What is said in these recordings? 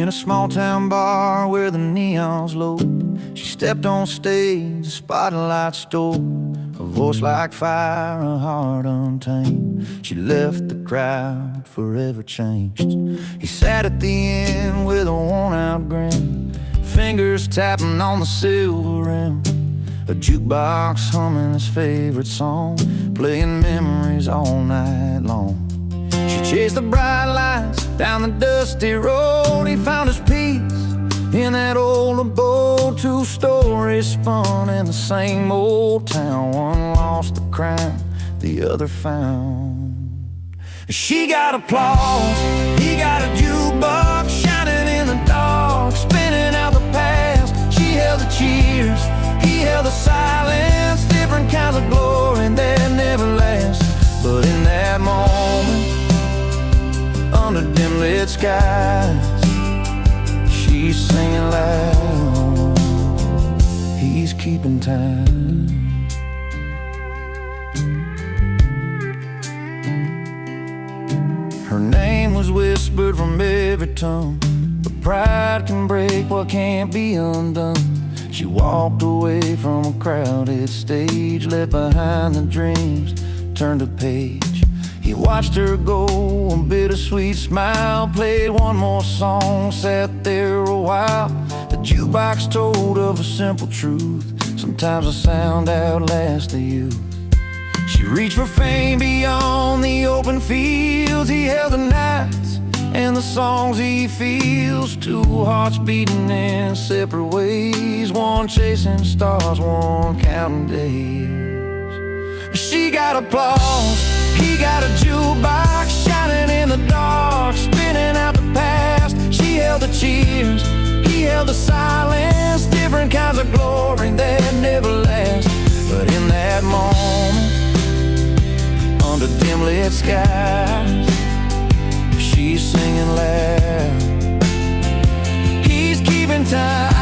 in a small town bar where the neon's low. She stepped on stage, the spotlight stole. A voice like fire, a heart untamed. She left the crowd forever changed. He sat at the end with a worn-out grin, fingers tapping on the silver rim. A jukebox humming his favorite song, playing memories all night long. She chased the bright lights down the dusty road. He found his peace in that old abode. Two stories spun in the same old town. One lost the crown, the other found. She got applause, he got a jukebox shining in the dark, spinning out the past. She held the cheers, he held the silence. Different kinds of glory that never last. But in that moment, under dim lit skies, she's singing loud, he's keeping time. Her name was whispered from every tongue, but pride can break what can't be undone. She walked away from a crowded stage, left behind the dreams, turned a page. He watched her go, a bittersweet smile, played one more song, sat there a while. The jukebox told of a simple truth: sometimes the sound outlasts the youth. She reached for fame beyond the open fields. He held the nights and the songs he feels. Two hearts beating in separate ways, one chasing stars, one counting days. She got applause, he got a jukebox shining in the dark, spinning out the past. She held the cheers, he held the silence. Different kinds of glory that never last. But in that moment, under dim lit skies, she's singing loud, he's keeping time.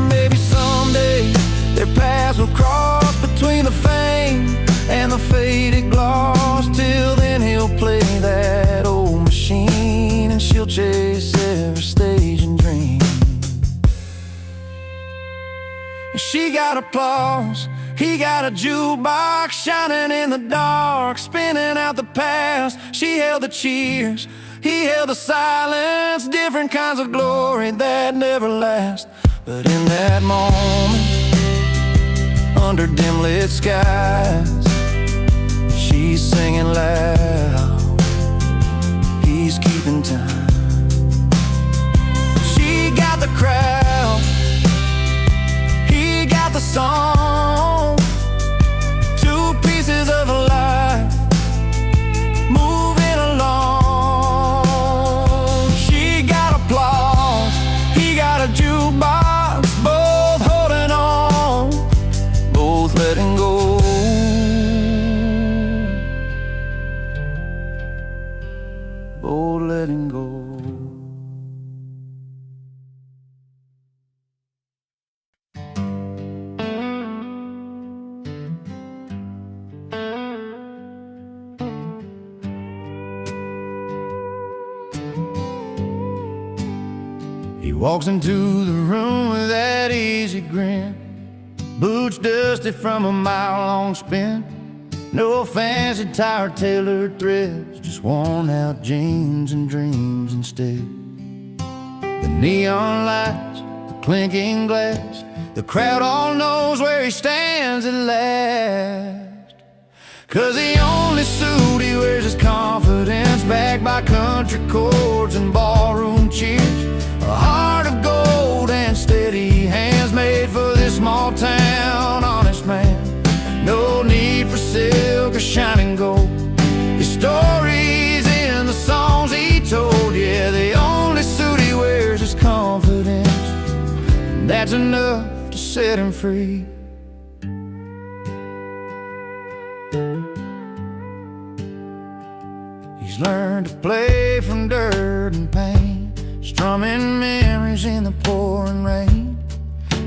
Maybe someday their paths will cross between the fame and the faded gloss. Till then he'll play that old machine, and she'll chase every stage and dream. She got applause, he got a jukebox shining in the dark, spinning out the past. She held the cheers, he held the silence. Different kinds of glory that never last. But in that moment, under dim lit skies, she's singing loud, he's keeping time. She got the crowd, he got the song. Two pieces of a life moving along. She got applause, he got a jukebox, both holding on, both letting go. Both letting go. He walks into the room with that easy grin, boots dusty from a mile-long spin. No fancy tire-tailored threads, just worn-out jeans and dreams instead. The neon lights, the clinking glass, the crowd all knows where he stands at last. 'Cause the only suit he wears is confidence, backed by country chords and ballroom cheers. A heart of gold and steady hands, made for this small town honest man. No need for silk or shining gold. His story's in the songs he told. Yeah, the only suit he wears is confidence, and that's enough to set him free. He's learned to play from dirt and pain, strumming memories in the pouring rain.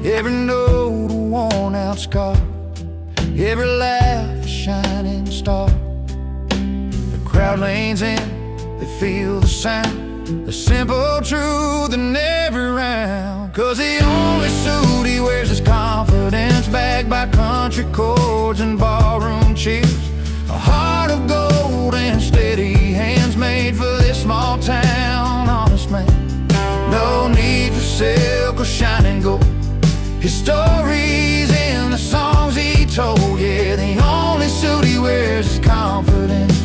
Every note a worn out scar, every laugh a shining star. The crowd leans in, they feel the sound, the simple truth in every round. 'Cause the only suit he wears is confidence, backed by country chords and ballroom cheers. A heart of gold and steady hands made for this small town, honest man. No need for silk or shining gold. His stories in the songs he told. Yeah, the only suit he wears is confidence,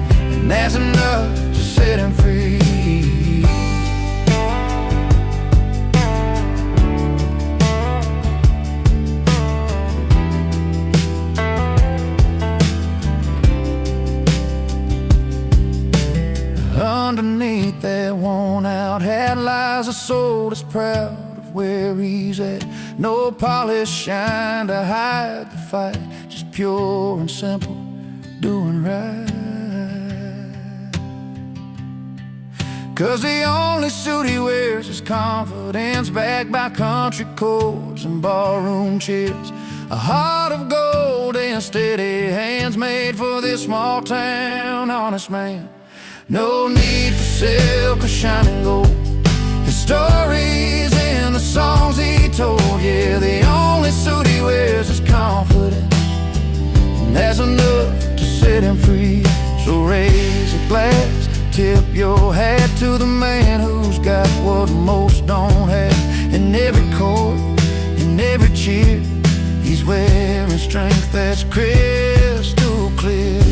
and that's enough to set him free. Underneath that worn-out hat lies a soul that's proud of where he's at. No polished shine to hide the fight, just pure and simple, doing right. 'Cause the only suit he wears is confidence, backed by country chords and ballroom cheers. A heart of gold and steady hands made for this small town, honest man. No need for silk or shining gold. His stories in the songs he told. Yeah, the only suit he wears is confidence, and that's enough to set him free. So raise a glass, tip your hat to the man who's got what most don't have. In every chord, in every cheer, he's wearing strength that's crystal clear.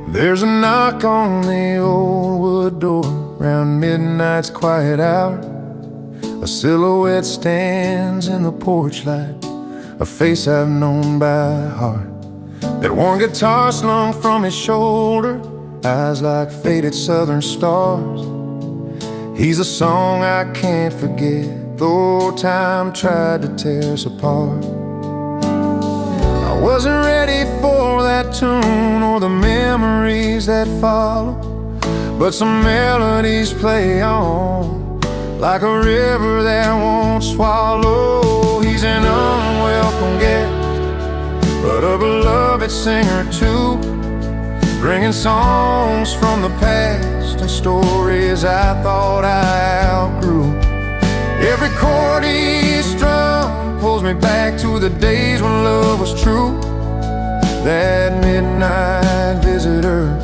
There's a knock on the old wood door round midnight's quiet hour. A silhouette stands in the porch light, a face I've known by heart. That worn guitar slung from his shoulder, eyes like faded southern stars. He's a song I can't forget, though time tried to tear us apart. I wasn't ready for that tune or the memories that follow, but some melodies play on like a river that won't swallow. He's an unwelcome guest, but a beloved singer too, bringing songs from the past and stories I thought I outgrew. Every chord he strummed pulls me back to the days when love was true. That midnight visitor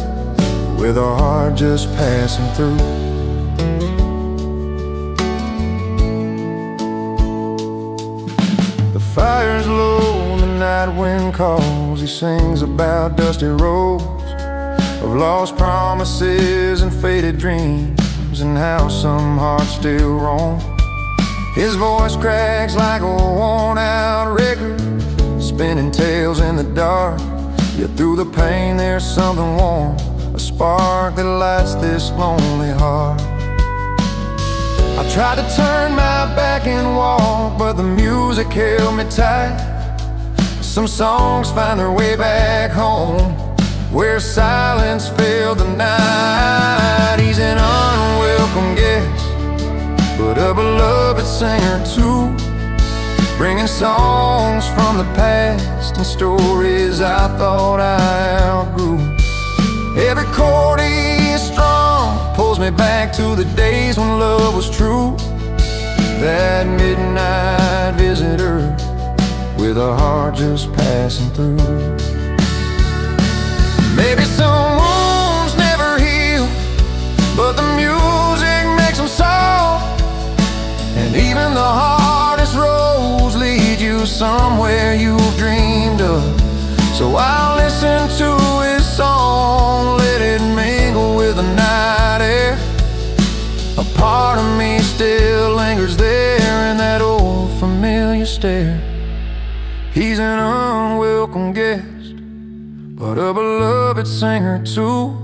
with a heart just passing through. The fire's low, the night wind calls. He sings about dusty roads of lost promises and faded dreams, and how some hearts still roam. His voice cracks like a worn-out record, spinning tales in the dark. Yet through the pain there's something warm, a spark that lights this lonely heart. I tried to turn my back and walk, but the music held me tight. Some songs find their way back home, where silence filled the night. He's an unwelcome guest, but a beloved singer too, bringing songs from the past and stories I thought I outgrew. Every chord he strung pulls me back to the days when love was true. That midnight visitor with a heart just passing through. Maybe some wounds never heal, but the music makes them soft. And even the hardest roads lead you somewhere you've dreamed of. So I'll listen to his song, let it mingle with the night air. A part of me still lingers there in that old familiar stare. He's an unwelcome guest, but a beloved singer too,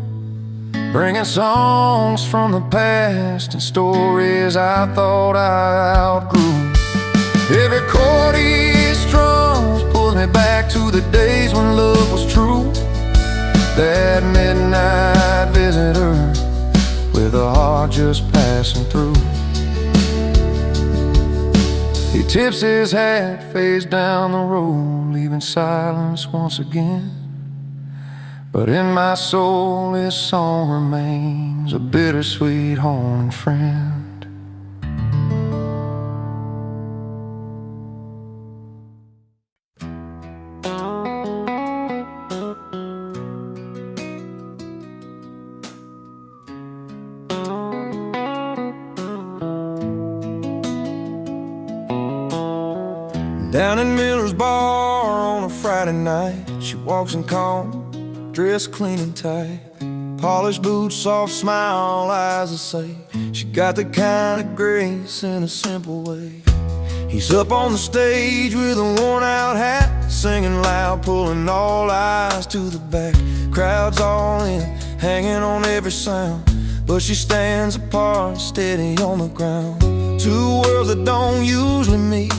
bringing songs from the past and stories I thought I outgrew. Every chord he strums pulls me back to the days when love was true. That midnight visitor with a heart just passing through. He tips his hat, fades down the road, leaving silence once again. But in my soul this song remains a bittersweet haunting friend. Down in Miller's bar on a Friday night, she walks in calm, dressed clean and tight, polished boots, soft smile, eyes that say she got the kind of grace in a simple way. He's up on the stage with a worn-out hat, singing loud, pulling all eyes to the back. Crowd's all in, hanging on every sound, but she stands apart, steady on the ground. Two worlds that don't usually meet,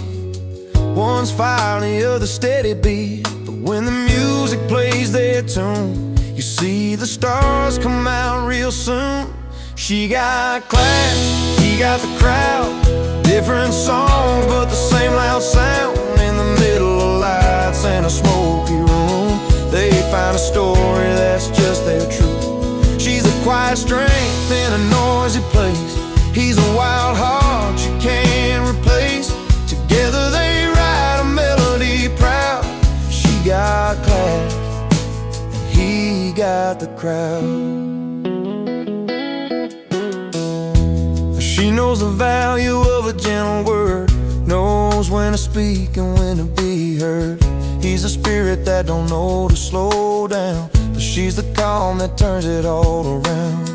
one's fire, the other steady beat. But when the music plays their tune, you see the stars come out real soon. She got class, he got the crowd, different songs but the same loud sound. In the middle of lights and a smoky room, they find a story that's just their truth. She's a quiet strength in a noisy place, he's a wild heart you can't replace. Together they write a melody proud. She got class and he got the crowd. She knows the value of a gentle word, knows when to speak and when to be heard. He's a spirit that don't know to slow down, but she's the calm that turns it all around.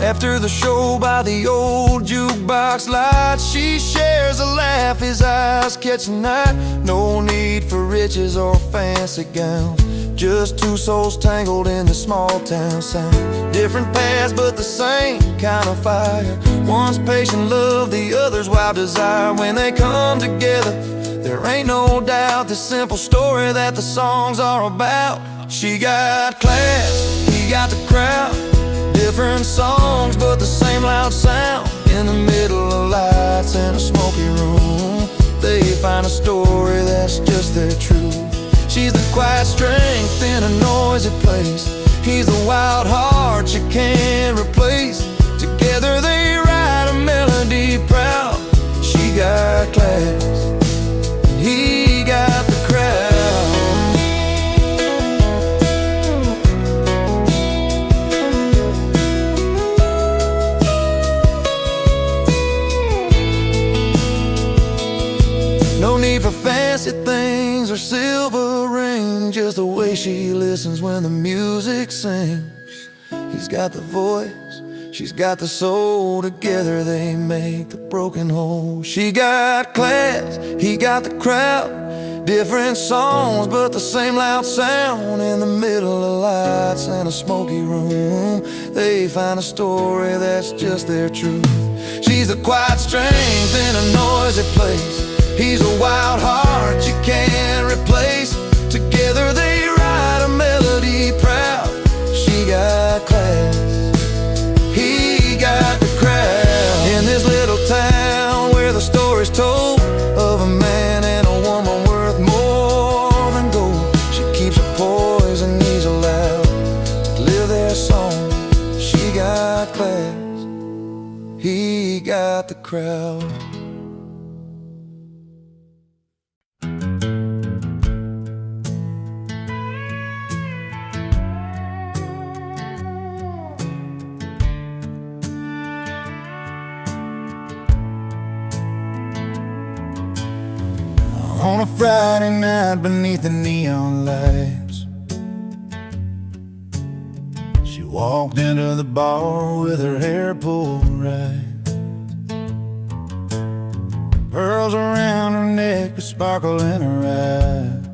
After the show by the old jukebox lights, she shares a laugh, his eyes catch the night. No need for riches or fancy gowns, just two souls tangled in the small town sound. Different paths but the same kind of fire, one's patient love, the other's wild desire. When they come together, there ain't no doubt the simple story that the songs are about. She got class, he got the crowd, different songs but the same loud sound. In the middle of lights in a smoky room, they find a story that's just their truth. She's the quiet strength in a noisy place, he's the wild heart you can't replace. Together they write a melody proud. She got class and he got the crowd. No need for fancy things or silver rings, just the way she listens when the music sings. He's got the voice, she's got the soul, together they make the broken whole. She got class, he got the crowd, different songs but the same loud sound. In the middle of lights and a smoky room, they find a story that's just their truth. She's the quiet strength in a noisy place, he's a wild heart you can't replace. Together they write a melody proud. She got class, he got the crowd. In this little town where the story's told of a man and a woman worth more than gold, she keeps her poise and he's allowed to live their song. She got class, he got the crowd. On a Friday night beneath the neon lights, she walked into the bar with her hair pulled right, pearls around her neck, a sparkle in her eyes.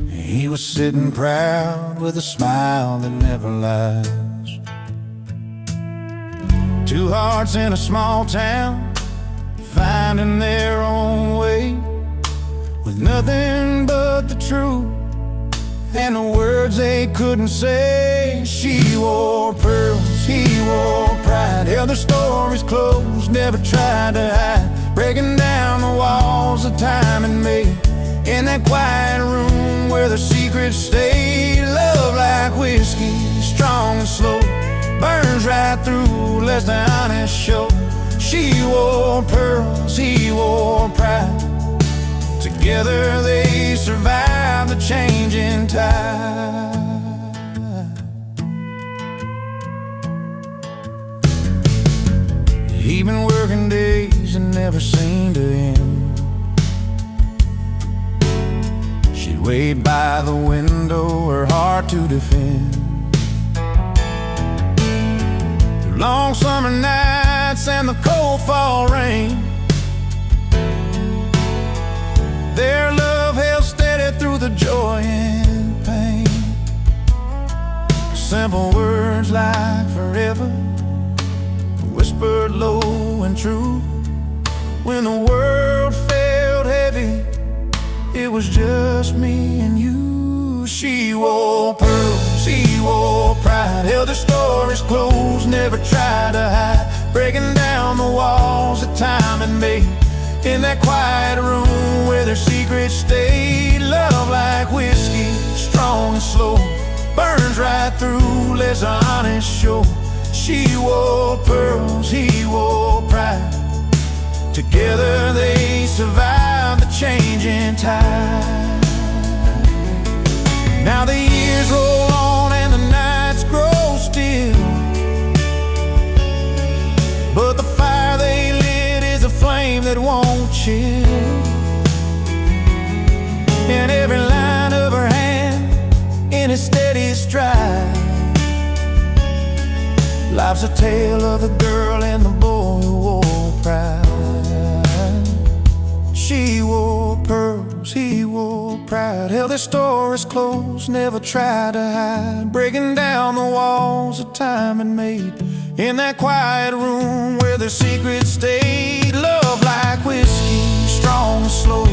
He was sitting proud with a smile that never lies. Two hearts in a small town, finding their own way, with nothing but the truth and the words they couldn't say. She wore pearls, he wore pride, held their stories close, never tried to hide, breaking down the walls of time and made. In that quiet room where the secrets stayed, love like whiskey, strong and slow, burns right through, lets the honest show. She wore pearls, he wore pride, together they survived the changing tide. He'd been working days and never seemed to end. She'd wait by the window, her heart to defend. Through long summer nights and the cold fall rain, their love held steady through the joy and pain. Simple words like forever, whispered low and true. When the world felt heavy, it was just me and you. She wore pearls, he wore pride, held their stories close, never tried to hide, breaking down the walls that time had made. In that quiet room where their secrets stayed, love like whiskey, strong and slow, burns right through, lets the honest show. She wore pearls, he wore pride, together they survived the changing tide. Now the years roll on and the nights grow still, but the fire they lit is a flame that won't chill. And every line of her hand in a steady stride, life's a tale of the girl and the boy who wore pride. She wore pearls, he wore pride, held their stories close, never tried to hide, breaking down the walls that time had made. In that quiet room where their secrets stayed, love like whiskey, strong and slow,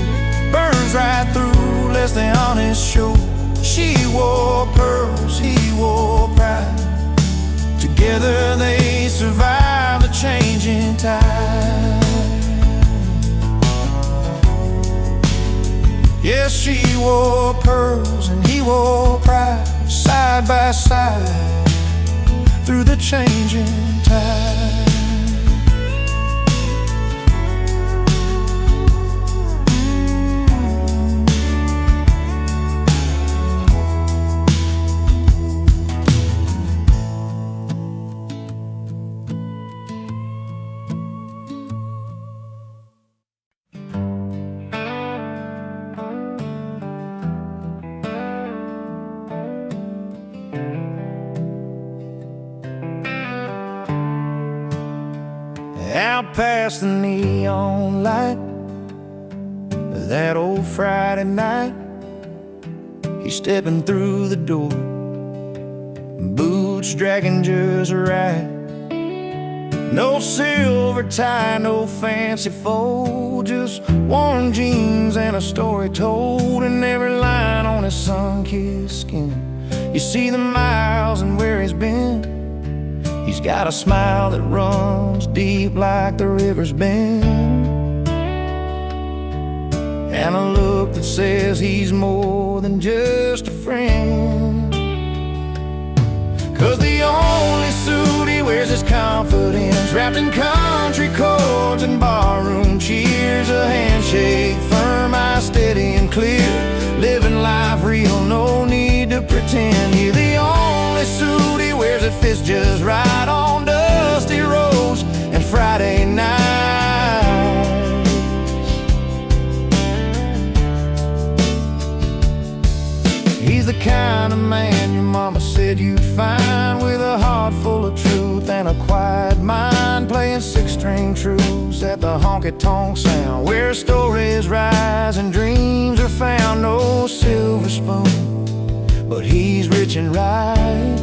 burns right through, lets the honest show. She wore pearls, he wore pride, together they survived the changing tide. Yes, she wore pearls and he wore pride, side by side through the changing tide. Out past the neon light, that old Friday night, he's stepping through the door, boots dragging just right. No silver tie, no fancy fold, just worn jeans and a story told in every line on his sun-kissed skin. You see the miles and where he's been. He's got a smile that runs deep like the river's bend, and a look that says he's more than just a friend. 'Cause the only suit he wears is confidence, wrapped in country chords and barroom cheers. A handshake firm, eyes steady and clear, living life real, no need to pretend. You're the only suit he wears that fits just right on dusty roads and Friday nights. He's the kind of man your mama said you'd find, with a heart full of truth and a quiet mind, playing 16 heartstring truths at the honky-tonk sound, where stories rise and dreams are found. No silver spoon, but he's rich and right,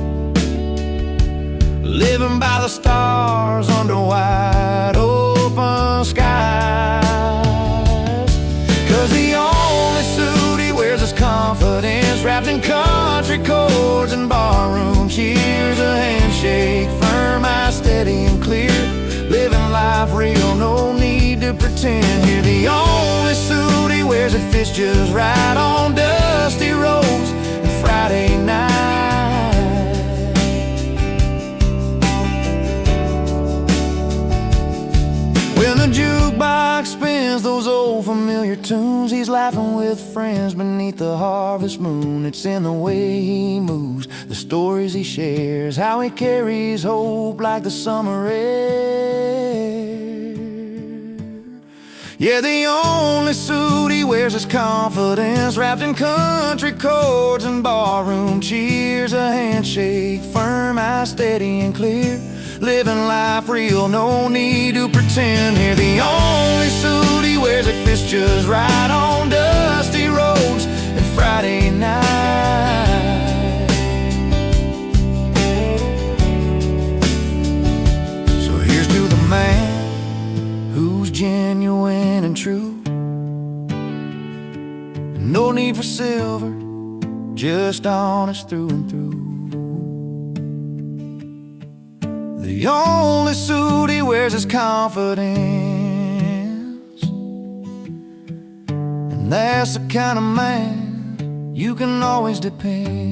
living by the stars under wide open skies. 'Cause the only suit he wears is confidence, wrapped in country chords and barroom cheers. A handshake firm, eyes steady and clear, living life real, no need to pretend. Here the only suit he wears, it fits just right on dusty roads and Friday night. When the jukebox spins those old familiar tunes, he's laughing with friends beneath the harvest moon. It's in the way he moves, the stories he shares, how he carries hope like the summer air. Yeah, the only suit he wears is confidence, wrapped in country chords and barroom cheers. A handshake firm, eyes steady and clear, living life real, no need to pretend. Here the only suit he wears, it fits just right on dusty roads and Friday night. So here's to the man who's genuine and true, no need for silver, just honest through and through. The only suit he wears is confidence, and that's the kind of man you can always depend.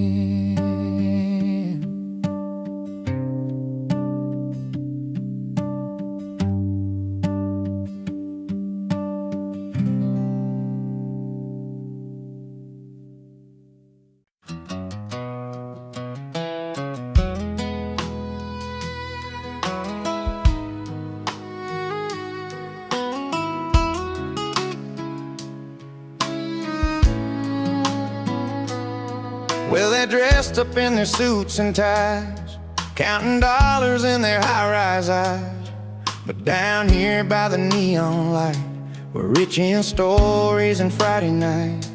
Well, they're dressed up in their suits and ties, counting dollars in their high-rise eyes. But down here by the neon light, we're rich in stories and Friday nights.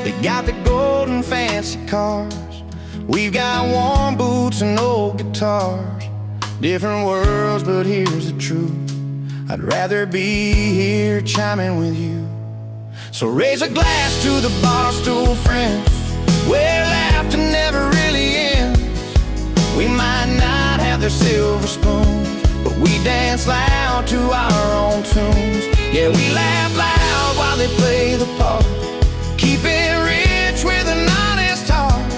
They got the gold and fancy cars, we've got warm boots and old guitars. Different worlds, but here's the truth, I'd rather be here chiming with you. So raise a glass to the bar stool friends, where laughter never really ends. We might not have their silver spoons, but we dance loud to our own tunes. Yeah, we laugh loud while they play the part, keep it rich with an honest heart.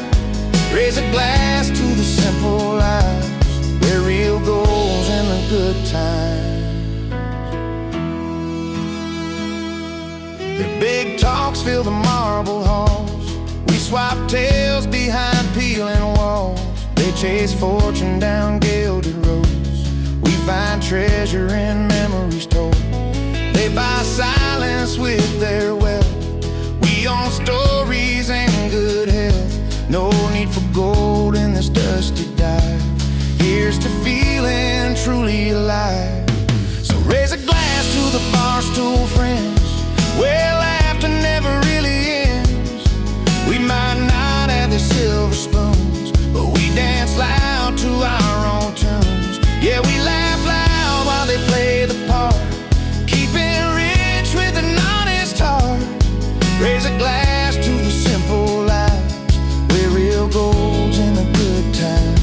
Raise a glass to the simple lives, where real goals and the good times. Their big talks fill the marble halls, we swap tales behind peeling walls. They chase fortune down gilded roads, we find treasure in memories told. They buy silence with their wealth, we own stories and good health. No need for gold in this dusty dive, here's to feeling truly alive. So raise a glass to the bar stool friends, where laughter never really ends. We might not have the silver spoons, but we dance loud to our own tunes. Yeah, we laugh loud while they play the part, keep it rich with an honest heart. Raise a glass to the simple lives, where real gold's in the good times.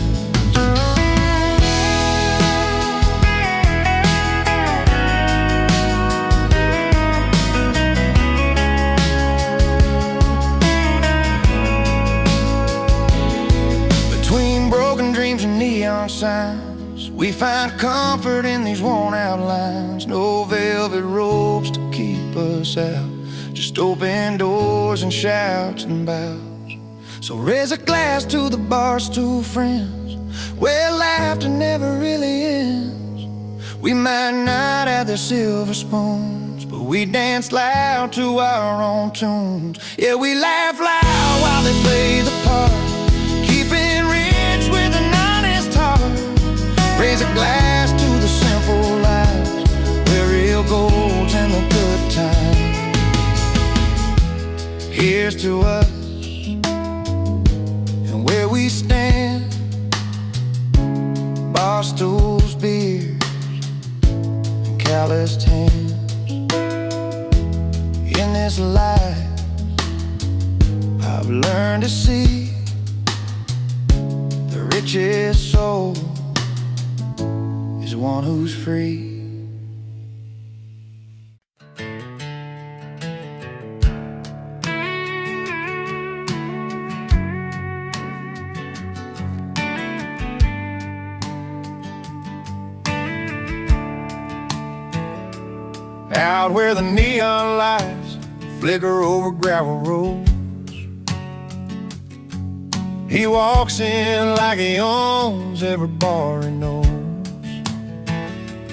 Neon signs, we find comfort in these worn out lines. No velvet ropes to keep us out, just open doors and shouts and bows. So raise a glass to the bar stool friends, where laughter never really ends. We might not have the silver spoons, but we dance loud to our own tunes. Yeah, we laugh loud while they play the part, keeping rich with an honest heart. Raise a glass to the simple life, Here's to us and where we stand. Bar stools, beers, and calloused hands. In this life I've learned to see the richest soul is one who's free. Out where the neon lights flicker over gravel roads, he walks in like he owns every bar he knows.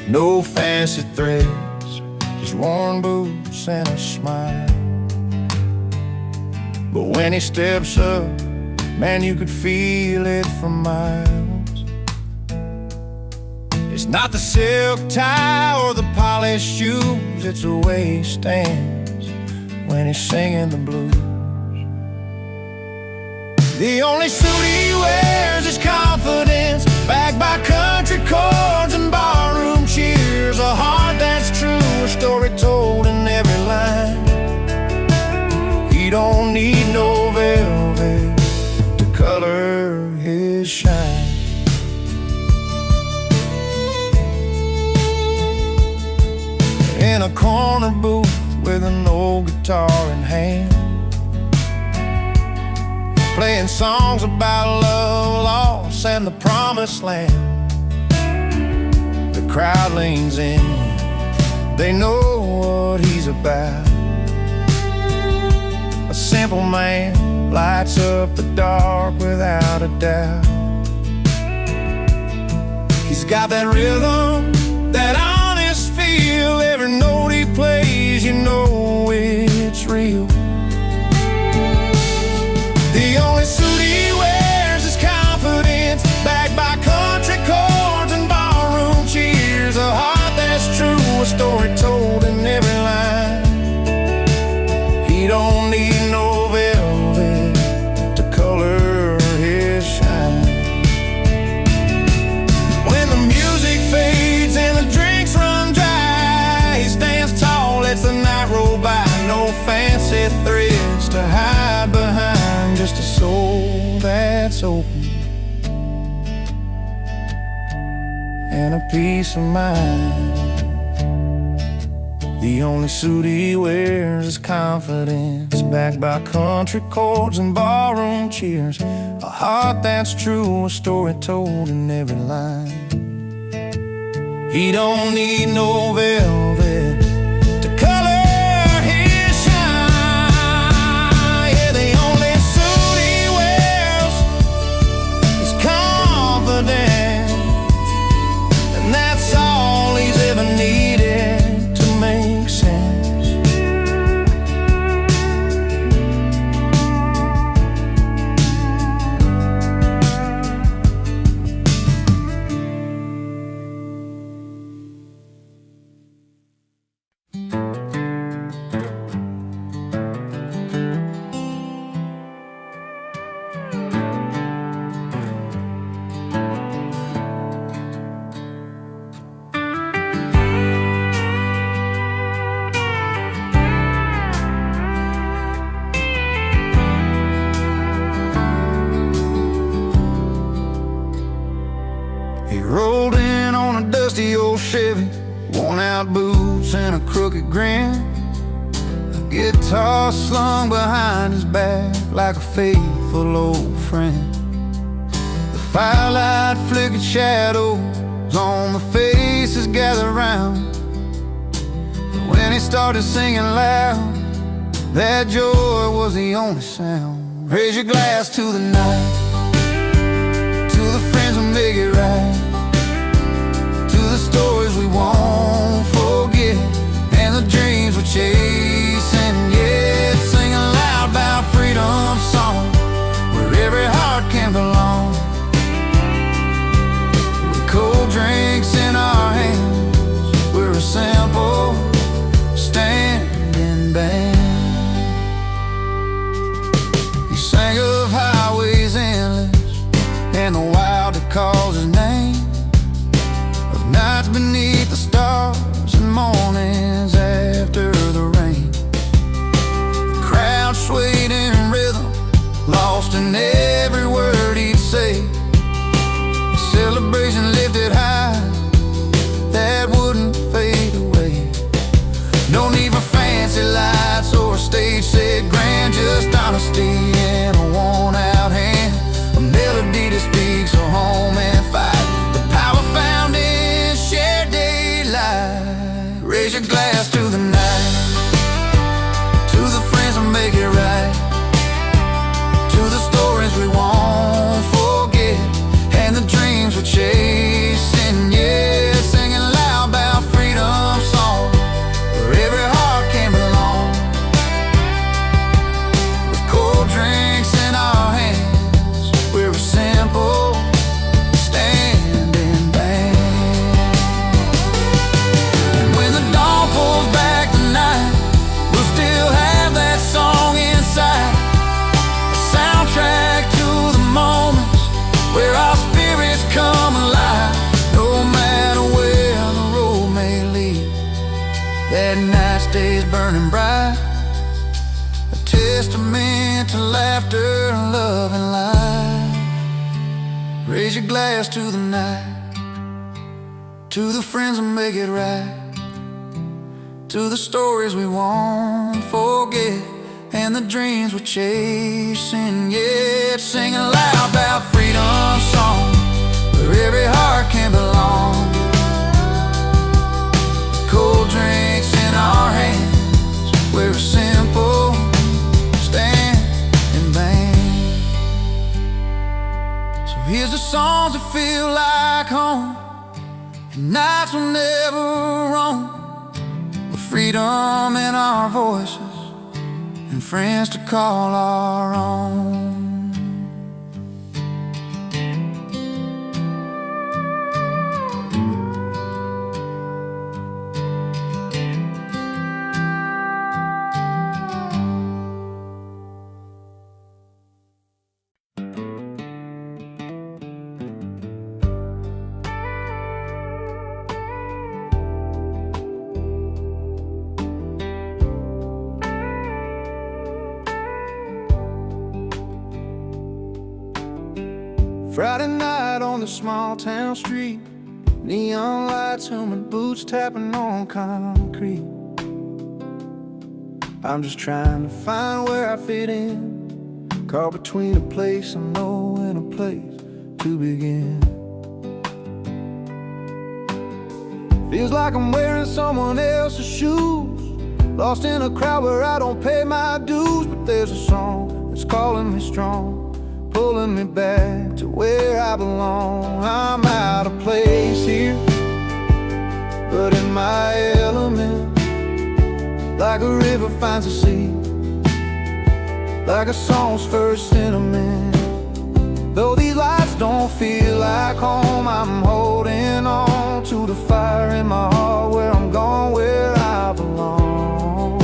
No fancy threads, just worn boots and a smile. But when he steps up, man, you could feel it from miles. It's not the silk tie or the polished shoes, it's the way he stands when he's singing the blues. The only suit he wears is confidence, backed by country chords and barroom cheers. A heart that's true, a story told in every line. He don't need no velvet to color his shine. In a corner booth with an old guitar in hand, playing songs about love, loss, and the promised land. The crowd leans in, they know what he's about. A simple man lights up the dark without a doubt. He's got that rhythm, that honest feel. Every note he plays, you know it's real. The only suit he wears is confidence, backed by country chords and barroom cheers. A heart that's true, a story told in every line. He don't need no velvet to color his shine. When the music fades and the drinks run dry, he stands tall, lets the night roll by. No fancy threads to hide behind, just a soul that's open and a peace of mind. The only suit he wears is confidence, backed by country chords and barroom cheers. A heart that's true, a story told in every line. He don't need no velvet to color his shine. Yeah, the only suit he wears is confidence, and that's all he's ever needed to make sense. He rolled in on a dusty old Chevy, worn out boots and a crooked grin. A guitar slung behind his back like a faithful old friend. The firelight flickered shadows on the faces gathered round. But when he started singing loud, that joy was the only sound. Raise your glass to the night, to the friends who make it right, to the stories we won't forget, and the dreams we're chasing yet. Sing aloud about freedom song, where every heart can belong. With cold drinks in our hands, we're a simple standing band. mornings after the rain. The crowd swayed in rhythm, lost in every word he'd say. The celebration lifted high, that wouldn't fade away. No need for fancy lights or a stage set grand, just honesty and a worn-out hand, a melody that speaks of home and fight, the power found in shared daylight. Raise your glass to the night, to the friends who make it right, to the stories we won't forget, and the dreams we're chasing, yeah. Singing loud about freedom song, where every heart can belong, with cold drinks in our hands, we're a simple standing band. And when the dawn pulls back the night, we'll still have that song inside, a soundtrack to the moments where our spirits come alive. No matter where the road may lead, that night stays burning bright, a testament to laughter, love, and life. Raise your glass to the night, to the friends who make it right, to the stories we won't forget, and the dreams we're chasing, yeah. Singing loud about freedom song, where every heart can belong, cold drinks in our hands, we're a simple standing band. So here's the songs that feel like home, and nights will never roam, with freedom in our voices and friends to call our own. Friday night on the small town street, neon lights humming, boots tapping on concrete. I'm just trying to find where I fit in, caught between a place I know and a place to begin. Feels like I'm wearing someone else's shoes, lost in a crowd where I don't pay my dues. But there's a song that's calling me strong, pulling me back to where I belong. I'm out of place here, but in my element, like a river finds a sea, like a song's first sentiment. Though these lights don't feel like home, I'm holding on to the fire in my heart, where I'm going, where I belong.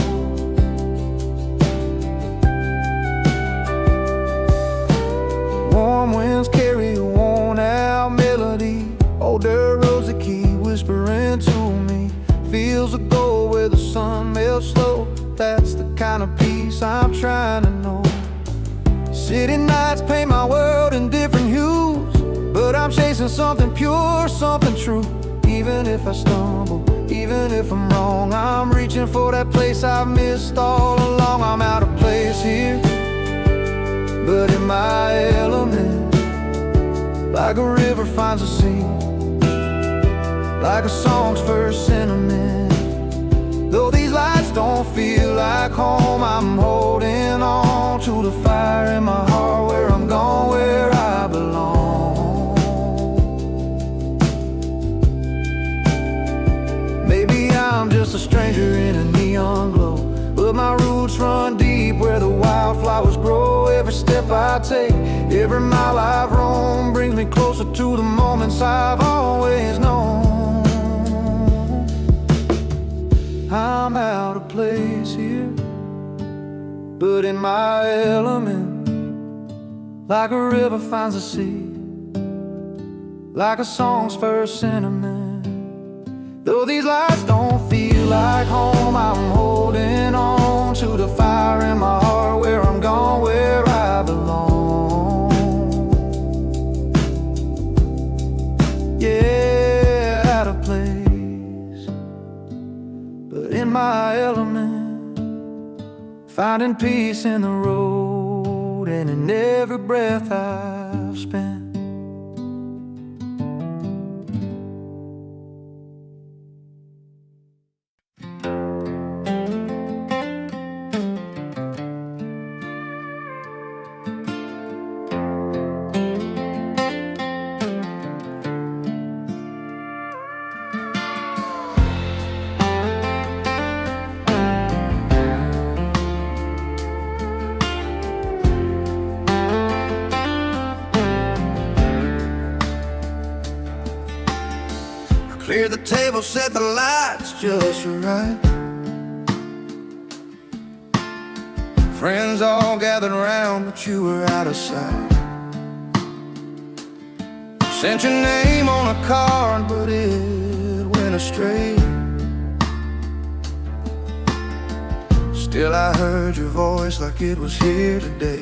Warm winds carry a worn-out melody, older roads that keep whispering to me, fields of gold where the sun melts slow. That's the kind of peace I'm trying to know. City nights paint my world in different hues, but I'm chasing something pure, something true. Even if I stumble, even if I'm wrong, I'm reaching for that place I've missed all along. I'm out of place here, but in my element, like a river finds a sea, like a song's first sentiment. Though these lights don't feel like home, I'm holding on to the fire in my heart, where I'm going, where I belong. Maybe I'm just a stranger in a neon glow, but my roots run deep where the wildflowers grow. Every step I take, every mile I've roamed, brings me closer to the moments I've always known. I'm out of place here, but in my element, like a river finds a sea, like a song's first sentiment. Though these lights don't feel like home. I'm holding on to the fire in my heart, where I'm gone, where I belong. Yeah, out of place, but in my element, finding peace in the road and in every breath I've spent. Clear the table, set the lights just right. Friends all gathered around, but you were out of sight. Sent your name on a card, but it went astray. Still I heard your voice like it was here today.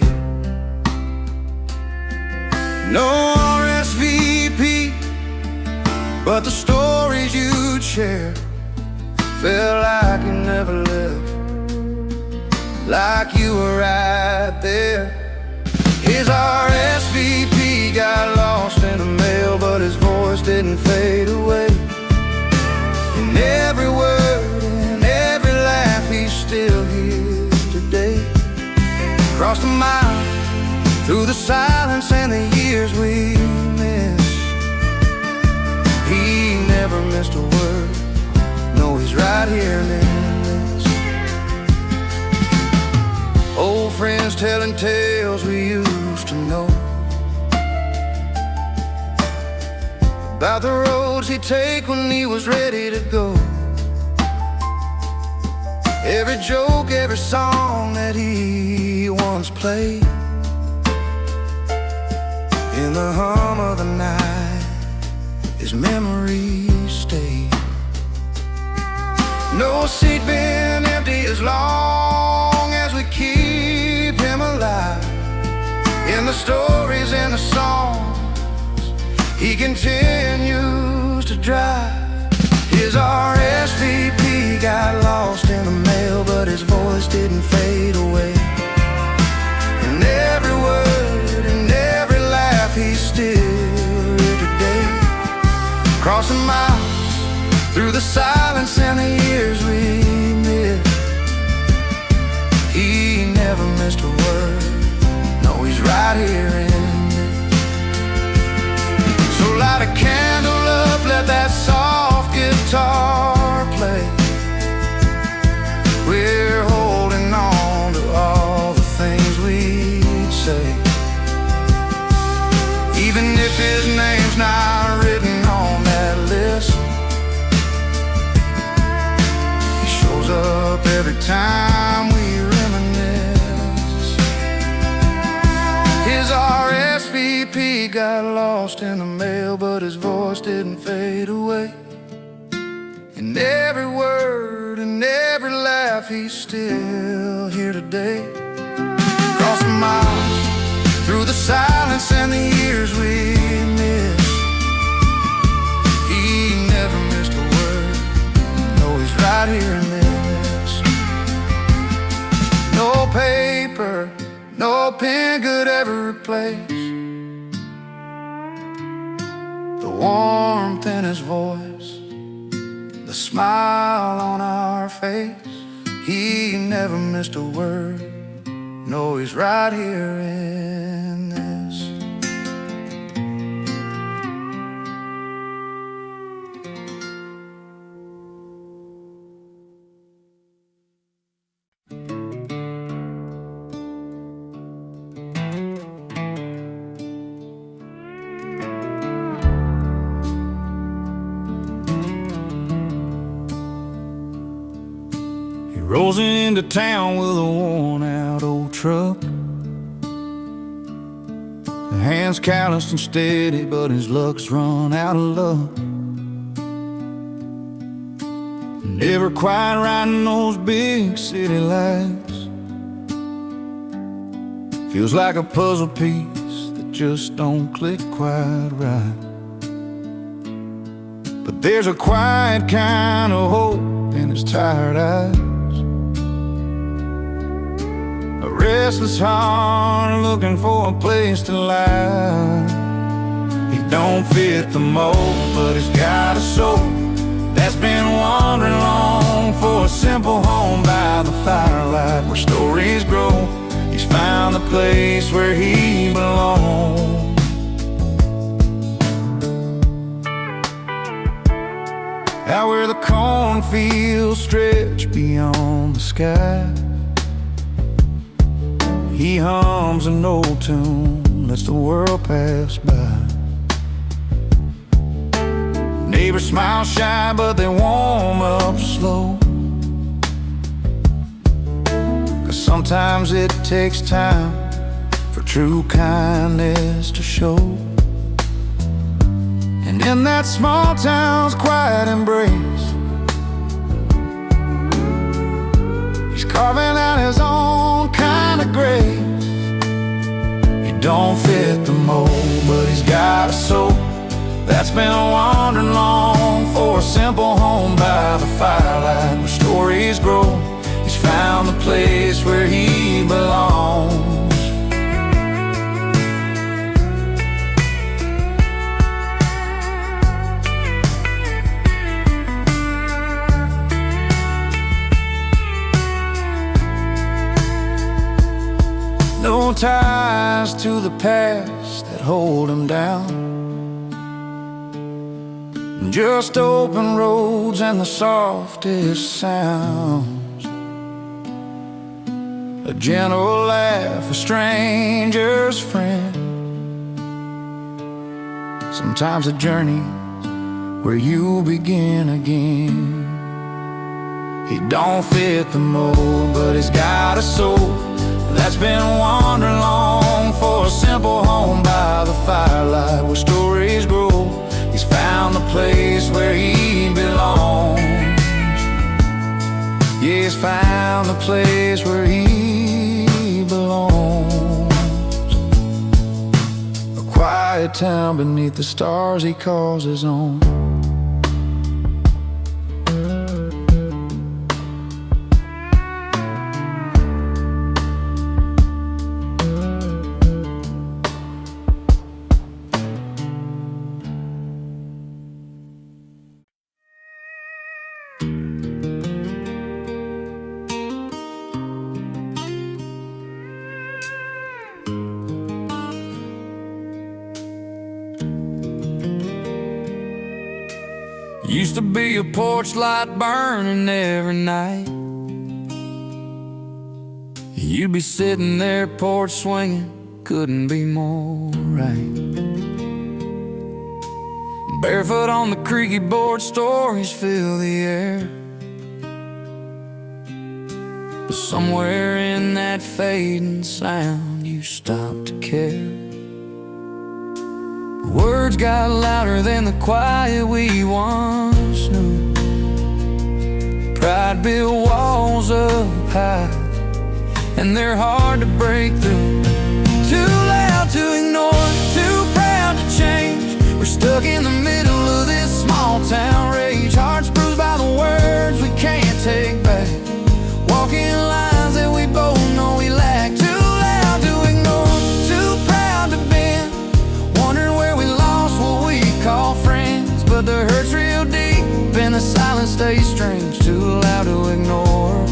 No RSVP, but the stories you'd share felt like you never left, like you were right there. His RSVP got lost in the mail, but his voice didn't fade away. In every word and every laugh, he's still here today. Across the mile, through the silence and the years we missed, he never missed a word. No, he's right here in this. Old friends telling tales we used to know, about the roads he'd take when he was ready to go. Every joke, every song that he once played, in the hum of the night, his memories stay. No seat been empty as long as we keep him alive. In the stories and the songs, he continues to drive. His RSVP got lost in the mail, but his voice didn't fade away. And every word and every laugh, he's still here today. Crossing miles, through the silence and the years we missed, he never missed a word. No, he's right here in this. So light a candle up, let that soft guitar play. We're holding on to all the things we'd say, even if his name's not written on that list. He shows up every time we reminisce. His RSVP got lost in the mail, but his voice didn't fade away. In every word and every laugh, he's still here today. Crossing miles, through the silence and the years we missed, he never missed a word. No, he's right here in this. No paper, no pen could ever replace the warmth in his voice, the smile on our face. He never missed a word. No, he's right here in this. Rolls into town with a worn-out old truck. The hands calloused and steady, but his luck's run out of luck. Never quite riding those big city lights. Feels like a puzzle piece that just don't click quite right. But there's a quiet kind of hope in his tired eyes, a restless heart looking for a place to lie. He don't fit the mold, but he's got a soul that's been wandering long for a simple home by the firelight where stories grow. He's found the place where he belongs. Out where the cornfields stretch beyond the sky, he hums an old tune, lets the world pass by. Neighbors smile shy, but they warm up slow, 'cause sometimes it takes time for true kindness to show. And in that small town's quiet embrace, he's carving out his own kind of grace. He don't fit the mold, but he's got a soul that's been wandering long for a simple home by the firelight where stories grow. He's found the place where he belongs. No ties to the past that hold him down, just open roads and the softest sounds. A gentle laugh, a stranger's friend. Sometimes a journey where you begin again. He don't fit the mold, but he's got a soul that's been wandering long for a simple home by the firelight where stories grow. He's found the place where he belongs. Yeah, he's found the place where he belongs. A quiet town beneath the stars he calls his own. Used to be a porch light burning every night. You'd be sitting there porch swinging, couldn't be more right. Barefoot on the creaky board, stories fill the air. But somewhere in that fading sound you stopped to care. Words got louder than the quiet we once knew. Pride built walls up high, and they're hard to break through. Too loud to ignore, too proud to change. We're stuck in the middle of this small town rage. Hearts bruised by the words we can't take back. Walking lines that we both know we lack. Too loud to ignore, too proud to bend. Wondering where we lost what we call friends. But the hurt's real deep and the silence stays strange. Too loud to ignore,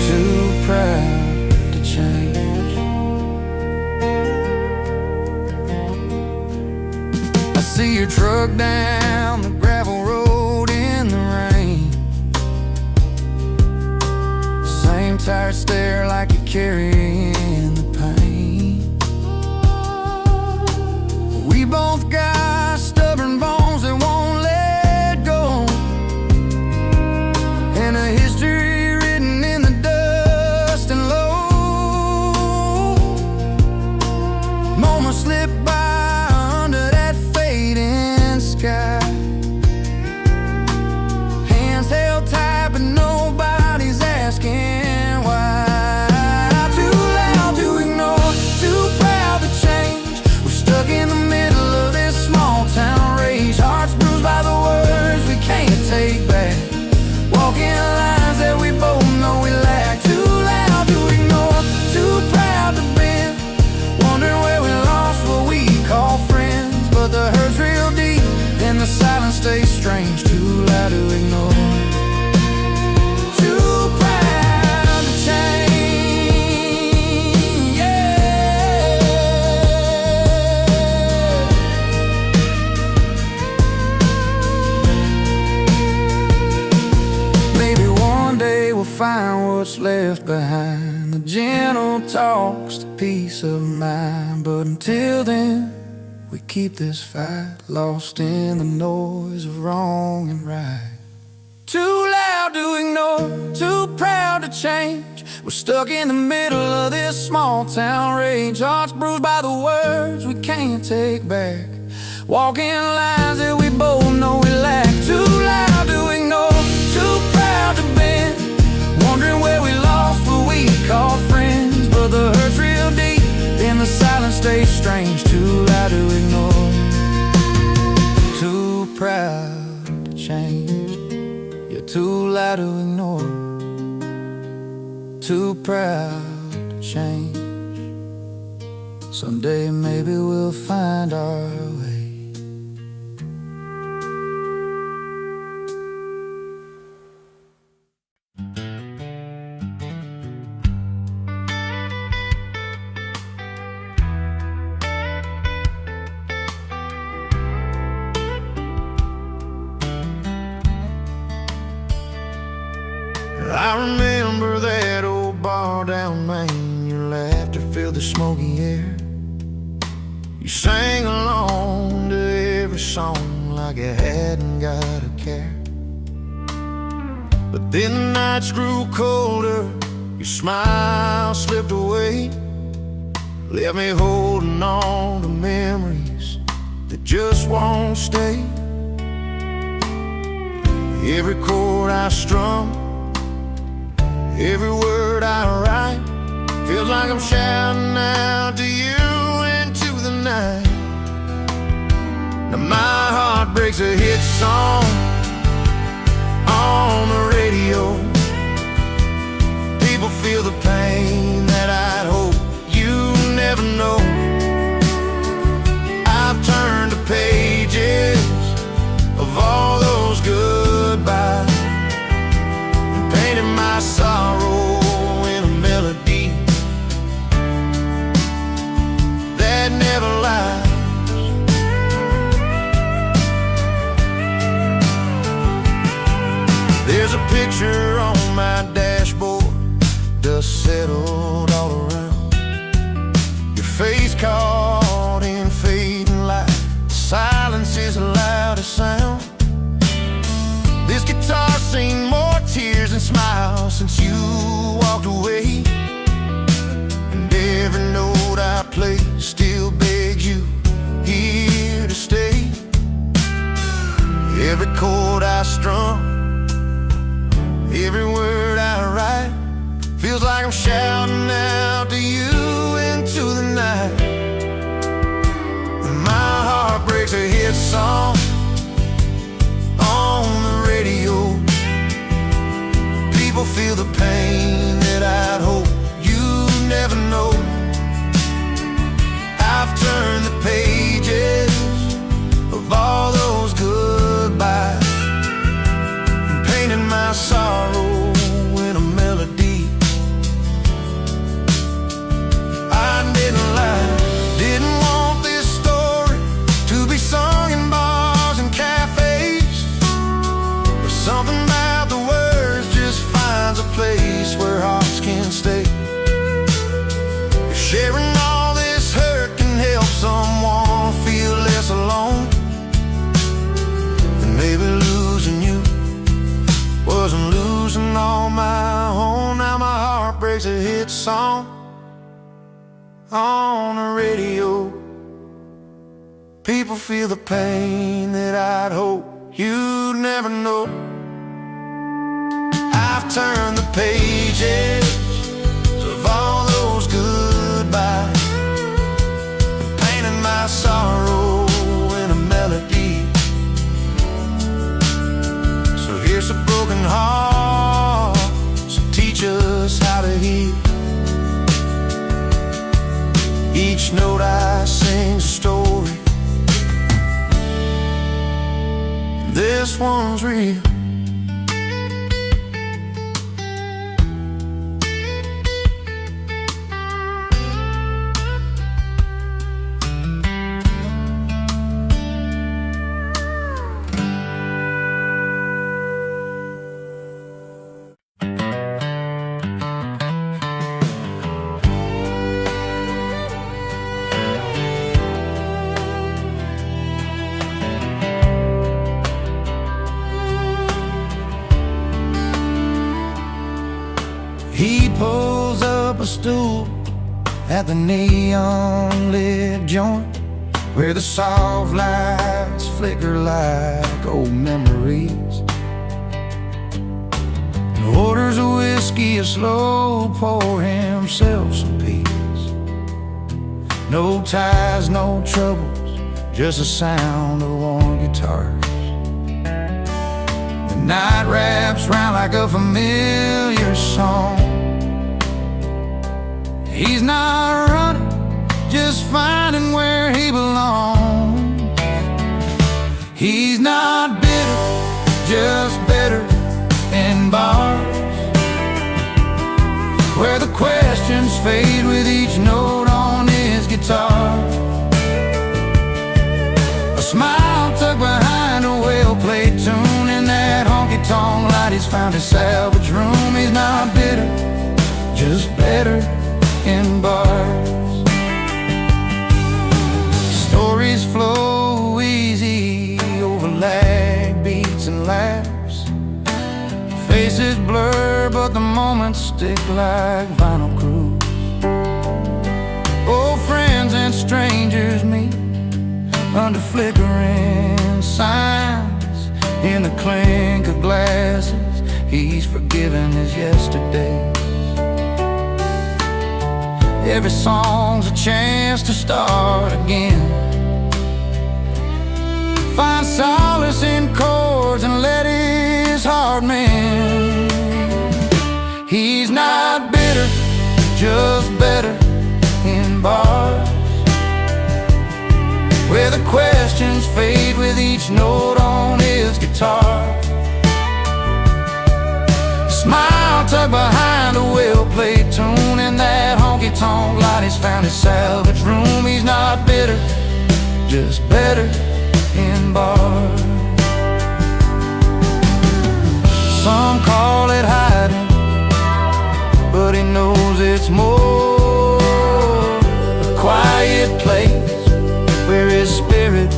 too proud to change. I see your truck down the gravel road in the rain. Same tired stare like you're carrying the pain. We both got stubborn bones that won't let go, and a history written in the dust and low. Moments slip by under that fading sky. Hands held silence stays strange, too loud to ignore. Too proud to change, yeah. Maybe one day we'll find what's left behind, the gentle talks, the peace of mind. But until then, we keep this fight, lost in the noise of wrong and right. Too loud to ignore, too proud to change. We're stuck in the middle of this small town rage, hearts bruised by the words we can't take back, walking lines that we both know we lack. Too loud to ignore, too proud to bend, wondering where we lost what we called friends. But the hurt's real deep, and the silence stays strange, too loud to ignore. Too proud to change, you're too loud to ignore. Too proud to change. Someday maybe we'll find our way. I remember that old bar down Main. Your laughter filled the smoky air. You sang along to every song like you hadn't got a care. But then the nights grew colder, your smile slipped away, left me holding on to memories that just won't stay. Every chord I strum, every word I write, feels like I'm shouting out to you into the night. Now my heart breaks a hit song on the radio. People feel the pain that I'd hope you never know. I've turned the pages of all those goodbyes, painting my sorrow in a melody that never lies. There's a picture on my dashboard, dust settled all around, your face caught in fading light. Silence is the loudest sound. This guitar's seen more tears and smiles since you walked away, and every note I play still begs you here to stay. Every chord I strum, every word I write, feels like I'm shouting out to you into the night. And my heart breaks a hit song on the radio. People feel the pain that I'd hope you never know. I've turned the pages of all those goodbyes and painted my sorrow in a melody. I didn't lie, didn't want this story to be sung in bars and cafes, but something about the words just finds a place where hearts can stay. If sharing all this hurt can help someone feel less alone, then maybe losing you wasn't losing all my own. Now my heart breaks a hit song on the radio. People feel the pain that I'd hope you'd never know. I've turned the pages of all those goodbyes, painted my sorrow in a melody. So here's a broken heart, so teach us how to heal. Each note I sing's a story, this one's real. He pulls up a stool at the neon-lit joint where the soft lights flicker like old memories. Orders a whiskey, a slow pour, himself some peace. No ties, no troubles, just the sound of warm guitars. The night wraps round like a familiar song. He's not running, just finding where he belongs. He's not bitter, just better in bars where the questions fade with each note on his guitar. A smile tucked behind a well-played tune in that honky-tonk light. He's found his salvage room. He's not bitter, just better in bars. Stories flow easy over lag beats and laughs. Faces blur, but the moments stick like vinyl grooves. Old friends and strangers meet under flickering signs. In the clink of glasses, he's forgiven his yesterdays. Every song's a chance to start again. Find solace in chords and let his heart mend. He's not bitter, just better in bars where the questions fade with each note on his guitar. Smile tucked behind a well-played tune in that honky-tonk light. He's found his salvage room. He's not bitter, just better in bars. Some call it hiding, but he knows it's more a quiet place where his spirit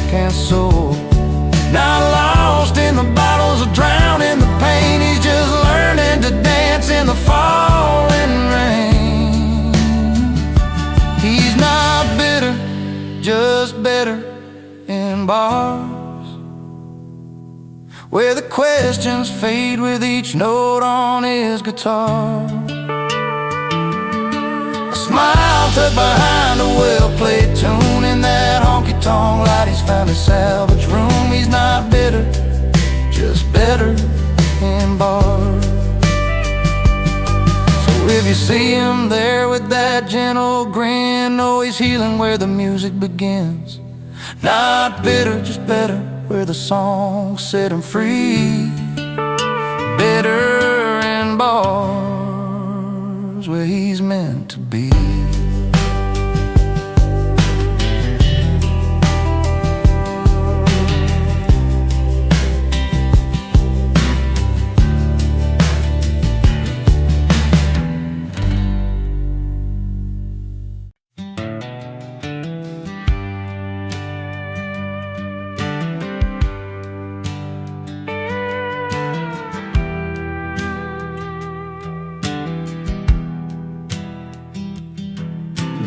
can soar. Not lost in the bottles or drowned in the pain. He's just learning to dance in the falling rain. He's not bitter, just better in bars where the questions fade with each note on his guitar. A smile tucked behind a well-played tune in that honky-tonk light. He's found his salvage room. He's not bitter, just better in bars. So if you see him there with that gentle grin, know he's healing where the music begins. Not bitter, just better where the songs set him free. Better in bars where he's meant to be.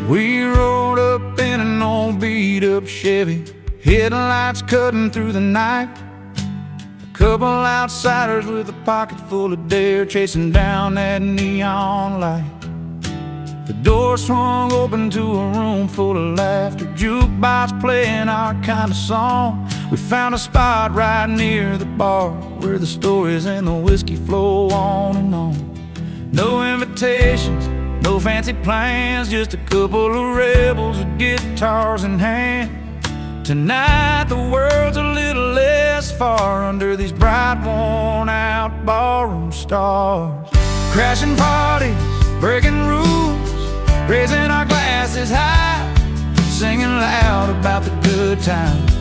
We rode up in an old beat-up Chevy, headlights cutting through the night. A couple outsiders with a pocket full of dare, chasing down that neon light. The door swung open to a room full of laughter, jukebox playing our kind of song. We found a spot right near the bar where the stories and the whiskey flow on and on. No invitations, no fancy plans, just a couple of rebels with guitars in hand. Tonight the world's a little less this far under these bright, worn-out ballroom stars. Crashing parties, breaking rules, raising our glasses high, singing loud about the good times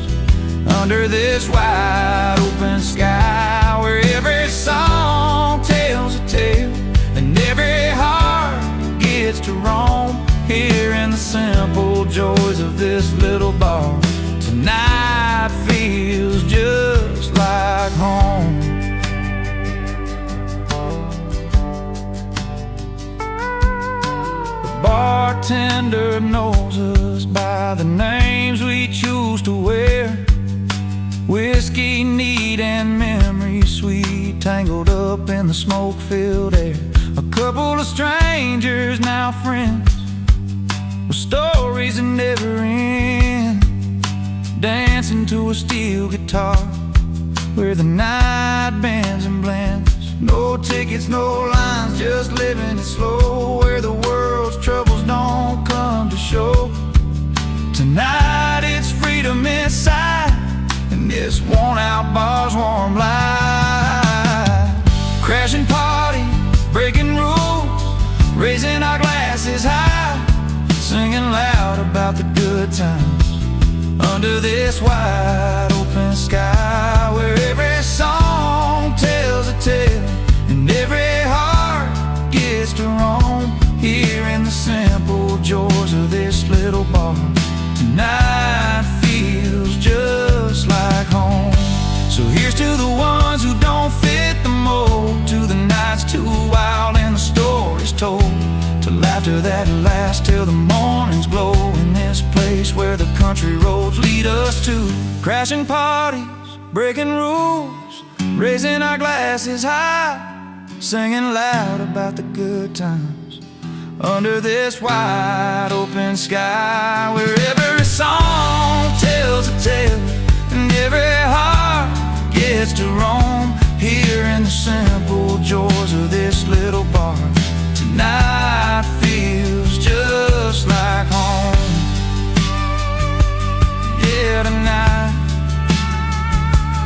under this wide open sky, where every song tells a tale and every heart gets to roam here in the simple joys of this little bar. Tonight feels just like home. The bartender knows us by the names we choose to wear. Whiskey neat and memory sweet, tangled up in the smoke-filled air. A couple of strangers, now friends, with stories that never end, dancing to a steel guitar where the night bends and blends. No tickets, no lines, just living it slow, where the world's troubles don't come to show. Tonight it's freedom inside, and this worn-out bar's warm light. Crashing parties, breaking rules, raising our glasses high, singing loud about the good times under this wide open sky, where every song tells a tale and every heart gets to roam here in the simple joys of this little bar. Tonight feels just like home. So here's to the ones who don't fit the mold, to the nights too wild and the stories told, to laughter that lasts till the morning's glow in this place where the country roads lead us to. Crashing parties, breaking rules, raising our glasses high, singing loud about the good times under this wide open sky, where every song tells a tale and every heart gets to roam here in the simple joys of this little bar. Tonight feels just like home. Yeah, tonight,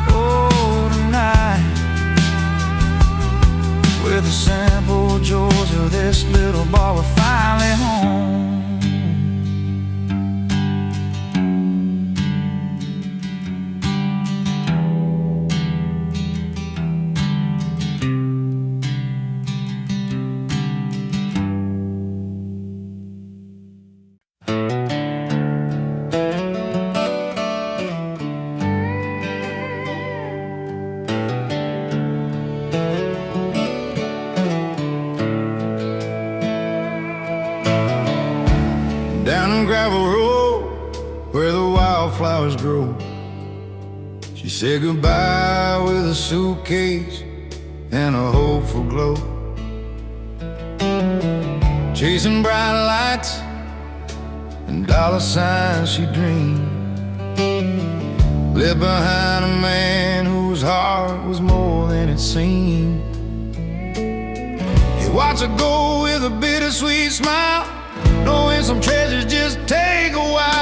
oh tonight, with the simple joys of this little bar, we're finally home. Gravel road where the wildflowers grow, she said goodbye with a suitcase and a hopeful glow. Chasing bright lights and dollar signs she dreamed, left behind a man whose heart was more than it seemed. He watched her go with a bittersweet smile, knowing some treasures just take a while.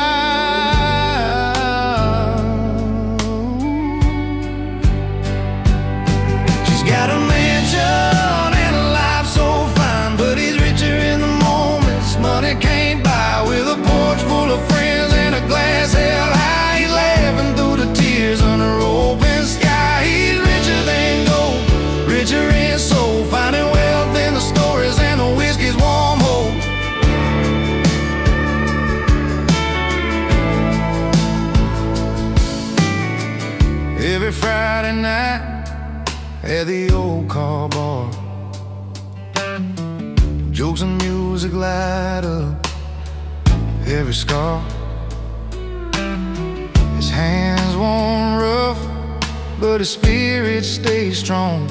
She's got a mansion and a life so fine, but he's richer in the moments money can't buy. With a porch full of friends and a glass held high, he's laughing through the tears under open sky. He's richer than gold, richer in soul, finding wealth in the stories and the whiskey's warm hope. Every Friday night at the old car bar, jokes and music light up every scar. His hands worn rough, but his spirit stays strong.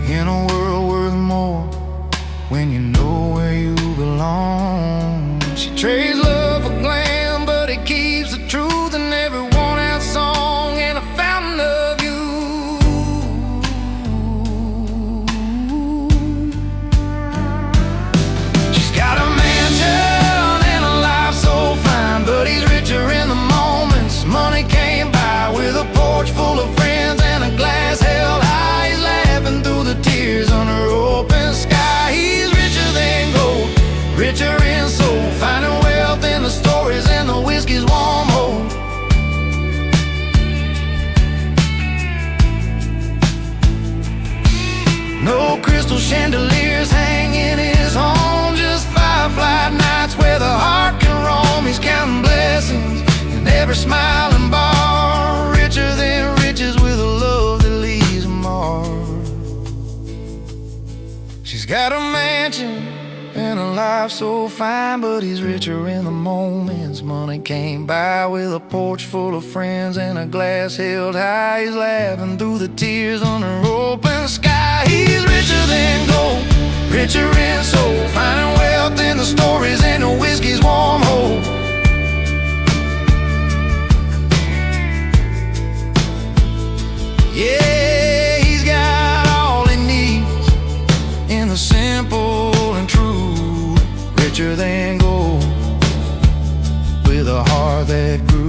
In a world worth more when you know where you belong. She trades love for glam, but it keeps the truth in every worn-out song and a fountain of you. She's got a mansion and a life so fine, but he's richer in the moments money can't buy. With crystal chandeliers hang in his home. Just firefly nights where the heart can roam. He's counting blessings in every smiling bar. Richer than riches with a love that leaves a mark. She's got a mansion and a life so fine, but he's richer in the moments money can't buy. With a porch full of friends and a glass held high, he's laughing through the tears under open sky. He's richer than gold, richer in soul, finding wealth in the stories and the whiskey's warm hope. Yeah, he's got all he needs in the simple and true. Richer than gold, with a heart that grew.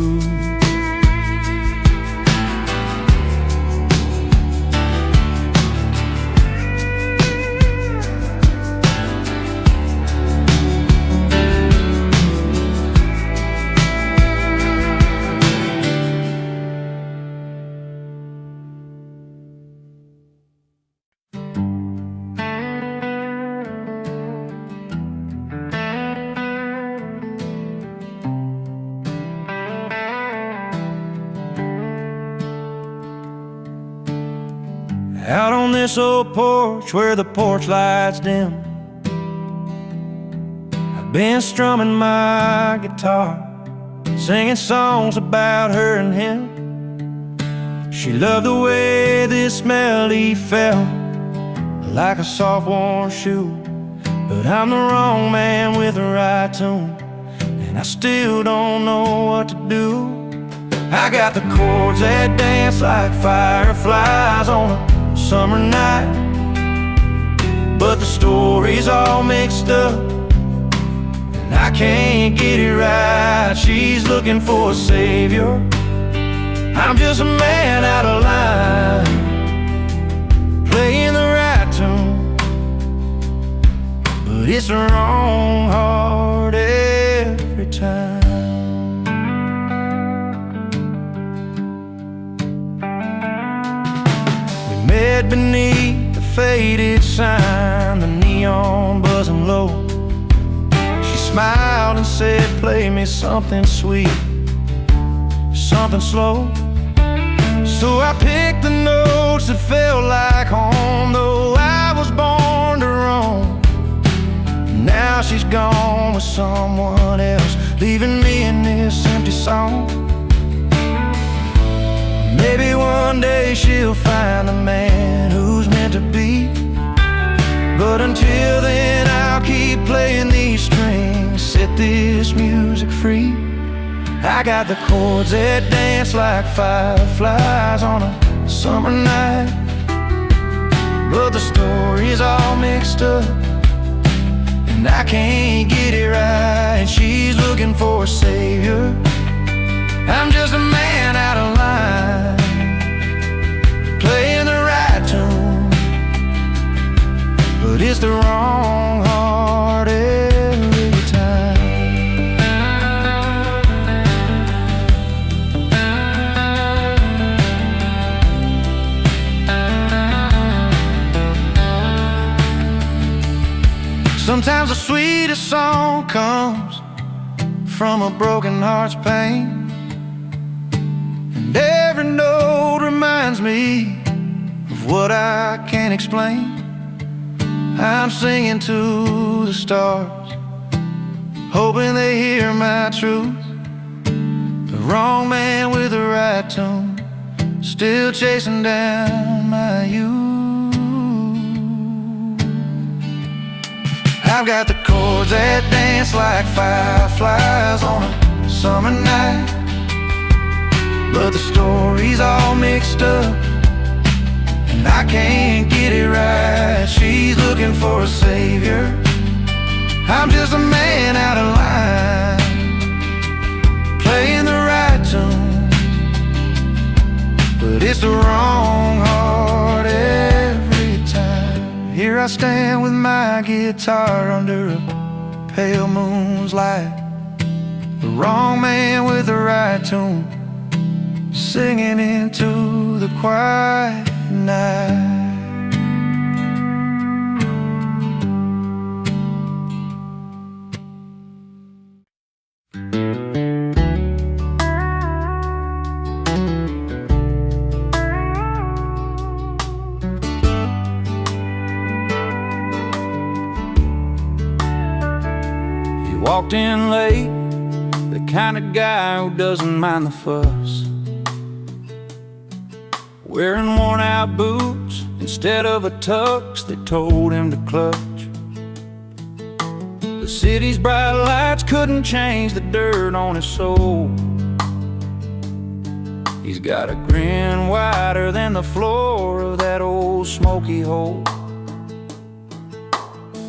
Out on this old porch where the porch lights dim, I've been strumming my guitar, singing songs about her and him. She loved the way this melody felt, like a soft warm shoe. But I'm the wrong man with the right tune, and I still don't know what to do. I got the chords that dance like fireflies on a summer night, but the story's all mixed up and I can't get it right. She's looking for a savior, I'm just a man out of line, playing the right tune, but it's the wrong heart every time. Met beneath the faded sign, the neon buzzing low. She smiled and said, play me something sweet, something slow. So I picked the notes that felt like home, though I was born to roam. Now she's gone with someone else, leaving me in this empty song. Maybe one day she'll find a man who's meant to be, but until then I'll keep playing these strings, set this music free. I got the chords that dance like fireflies on a summer night, but the story's all mixed up and I can't get it right. She's looking for a savior, I'm just a man out of line, playing the right tune, but it's the wrong heart every time. Sometimes the sweetest song comes from a broken heart's pain, and every note reminds me of what I can't explain. I'm singing to the stars, hoping they hear my truth. The wrong man with the right tune, still chasing down my youth. I've got the chords that dance like fireflies on a summer night, but the story's all mixed up and I can't get it right. She's looking for a savior, I'm just a man out of line, playing the right tune, but it's the wrong heart every time. Here I stand with my guitar under a pale moon's light, the wrong man with the right tune, singing into the quiet night. walked in late, the kind of guy who doesn't mind the fuss. Wearing worn-out boots instead of a tux, they told him to clutch. The city's bright lights couldn't change the dirt on his soul. He's got a grin wider than the floor of that old smoky hole.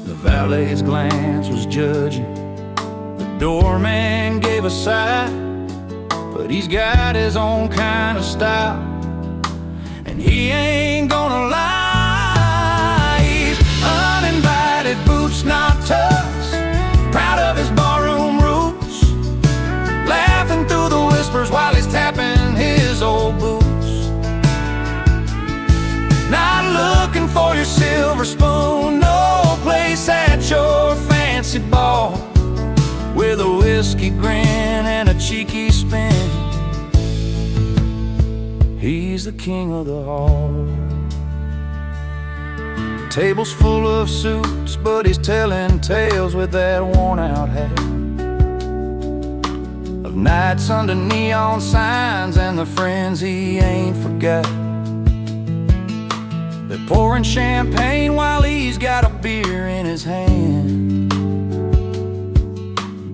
The valet's glance was judging, the doorman gave a sigh, but he's got his own kind of style, and he ain't gonna lie. He's uninvited, boots not tucks, proud of his barroom roots, laughing through the whispers while he's tapping his old boots. Not looking for your silver spoon, no place at your fancy ball, with a whiskey grin and a cheeky spin. He's the king of the hall. Table's full of suits, but he's telling tales with that worn-out hat, of nights under neon signs and the friends he ain't forgot. They're pouring champagne while he's got a beer in his hand,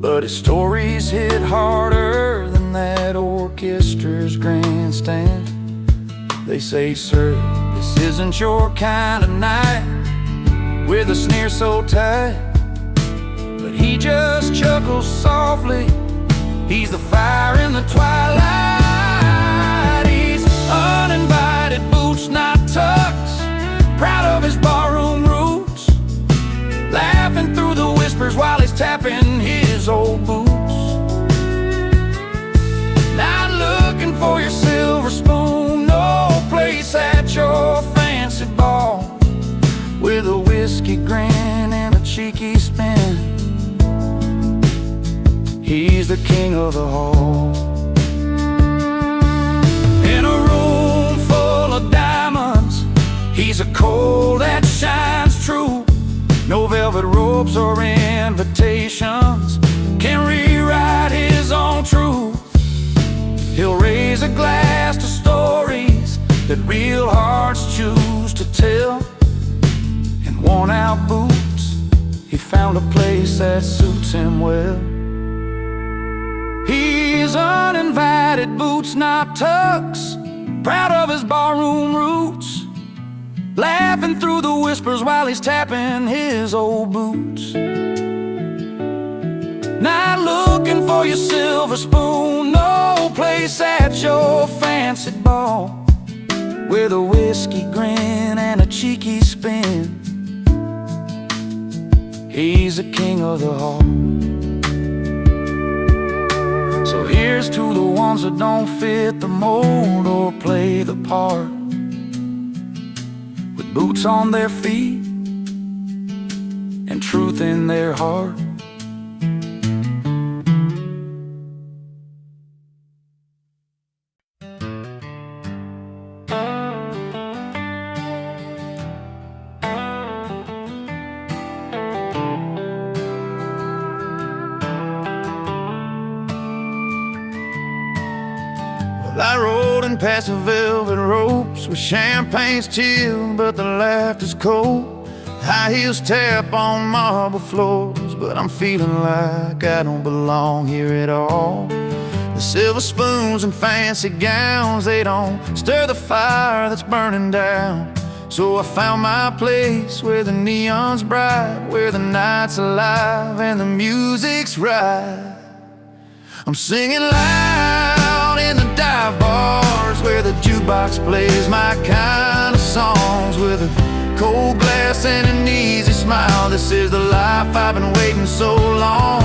but his stories hit harder than that orchestra's grandstand. They say, sir, this isn't your kind of night, with a sneer so tight, but he just chuckles softly. He's the fire in the twilight. He's uninvited, boots not tucks, proud of his barroom roots, laughing through the whispers while he's tapping his old boots. Not looking for your silver spoon, no place at your fancy ball, with a whiskey grin and a cheeky spin. He's the king of the hall. In a room full of diamonds, he's a coal that shines true. No velvet ropes or invitations can rewrite his own truth. He'll raise a glass to stories that real hearts choose to tell. In worn-out boots, he found a place that suits him well. He's uninvited, boots not tucks, proud of his barroom roots, laughing through the whispers while he's tapping his old boots. Not looking for your silver spoon, no place at your fancy ball, with a whiskey grin and a cheeky spin. He's the king of the hall. So here's to the ones that don't fit the mold or play the part, with boots on their feet and truth in their heart. I rode in past the velvet ropes where champagne's chilled but the laughter's cold. High heels tap on marble floors, but I'm feeling like I don't belong here at all. The silver spoons and fancy gowns, they don't stir the fire that's burning down. So I found my place where the neon's bright, where the night's alive and the music's right. I'm singing loud in the dive bars where the jukebox plays my kind of songs, with a cold glass and an easy smile. This is the life I've been waiting so long.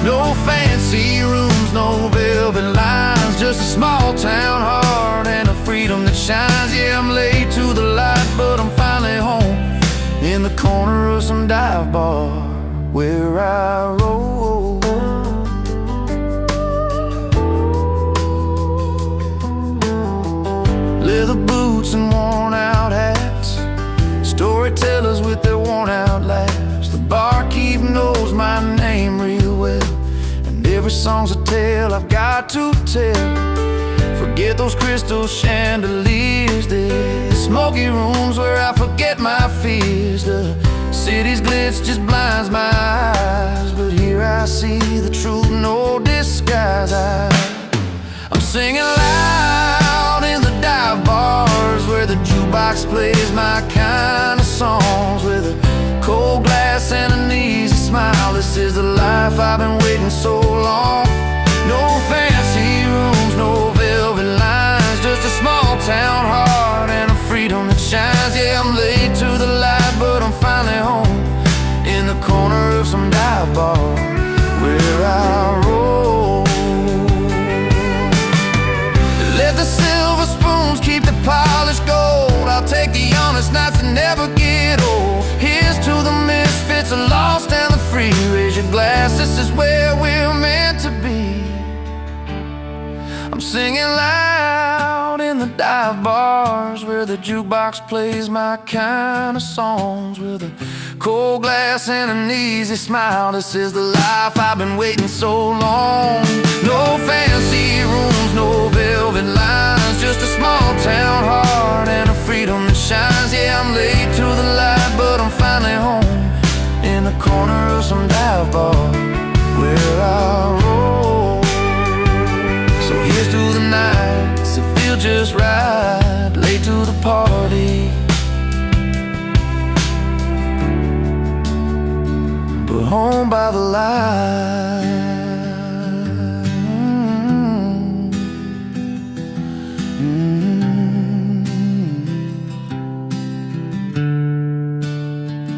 No fancy rooms, no velvet lines, just a small town heart and a freedom that shines. Yeah, I'm late to the light, but I'm finally home in the corner of some dive bar where I roll. Leather boots and worn-out hats, storytellers with their worn-out laughs. The barkeep knows my name real well. song's a tale I've got to tell. Forget those crystal chandeliers, the smoky rooms where I forget my fears. The city's glitz just blinds my eyes, but here I see the truth, no disguise. I'm singing loud in the dive bars where the jukebox plays my kind of songs, with a cold glass and an easy smile. This is the life I've been waiting so long. No fancy rooms, no velvet lines, just a small town heart and a freedom that shines. Yeah, I'm late to the light, but I'm finally home in the corner of some dive bar where I roll. Let the silver spoons keep the polished gold. I'll take the honest nights that never get old. Here's to the misfits, the lost and the free. Raise your glass, this is where we're meant to be. I'm singing loud in the dive bars where the jukebox plays my kind of songs, with a cold glass and an easy smile. This is the life I've been waiting so long. No fancy rooms, no velvet lines, just a small town heart and a freedom that shines. Yeah, I'm late to the light, but I'm finally home in the corner of some dive bar where I roll. So here's to the nights that feel just right, late to the party, but home by the light.